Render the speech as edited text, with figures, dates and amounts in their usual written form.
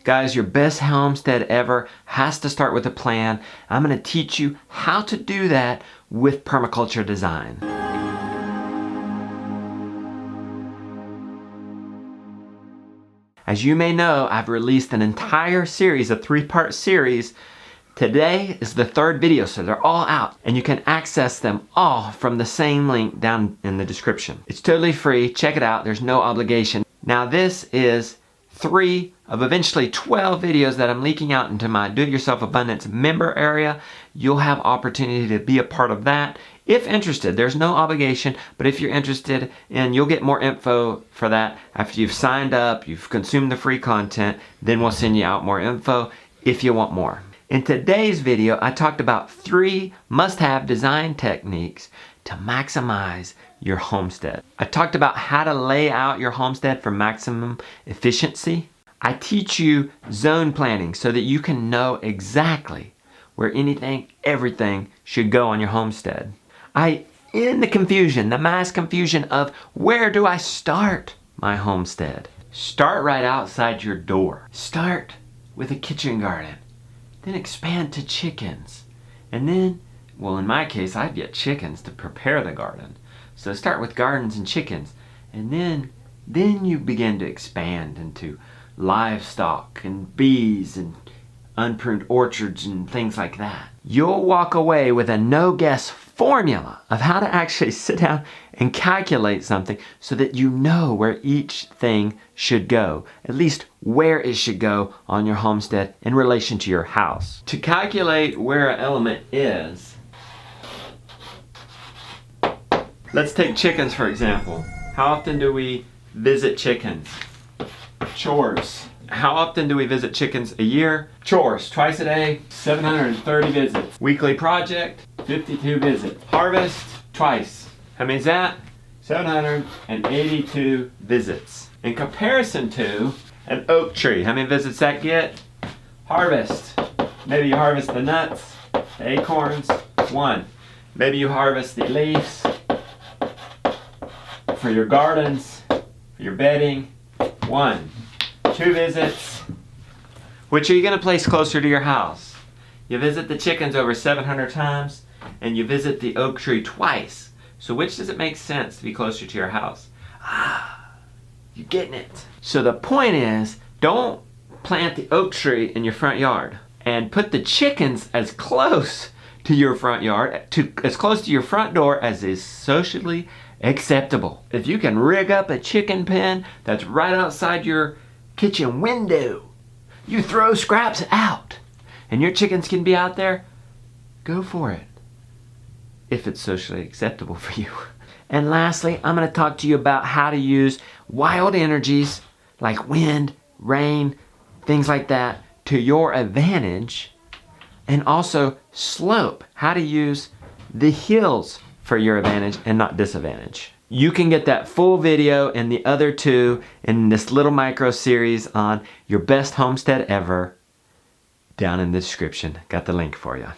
Guys, your best homestead ever has to start with a plan. I'm going to teach you how to do that with permaculture design. As you may know, I've released an entire series, a 3-part series. Today is the 3rd video, so they're all out, and you can access them all from the same link down in the description. It's totally free. Check it out. There's no obligation. Now this is 3 of eventually 12 videos that I'm leaking out into my Do-It-Yourself Abundance member area. You'll have opportunity to be a part of that. If interested, there's no obligation, but if you're interested, and you'll get more info for that after you've signed up, you've consumed the free content, then we'll send you out more info if you want more. In today's video, I talked about 3 must-have design techniques to maximize your homestead. I talked about how to lay out your homestead for maximum efficiency. I teach you zone planning so that you can know exactly where anything, everything should go on your homestead. I end the confusion, the mass confusion of where do I start my homestead? Start right outside your door. Start with a kitchen garden. Then expand to chickens. And then, well, in my case, I'd get chickens to prepare the garden. So start with gardens and chickens. And then you begin to expand into livestock and bees and unpruned orchards and things like that. You'll walk away with a no-guess formula of how to actually sit down and calculate something so that you know where each thing should go, at least where it should go on your homestead in relation to your house. To calculate where an element is, let's take chickens for example. How often do we visit chickens? Chores. How often do we visit chickens a year? Chores, twice a day, 730 visits. Weekly project, 52 visits. Harvest, twice. How many is that? 782 visits. In comparison to an oak tree, how many visits that get? Harvest. Maybe you harvest the nuts, the acorns, 1. Maybe you harvest the leaves for your gardens, for your bedding, 1. 2 visits. Which are you going to place closer to your house? You visit the chickens over 700 times and you visit the oak tree twice. So which does it make sense to be closer to your house? You're getting it. So the point is, don't plant the oak tree in your front yard and put the chickens as close to your front yard, as close to your front door as is socially acceptable. If you can rig up a chicken pen that's right outside your kitchen window, you throw scraps out and your chickens can be out there, go for it if it's socially acceptable for you. And lastly, I'm going to talk to you about how to use wild energies like wind, rain, things like that to your advantage, and also slope, how to use the hills for your advantage and not disadvantage. You can get that full video and the other 2 in this little micro series on your best homestead ever down in the description. Got the link for you.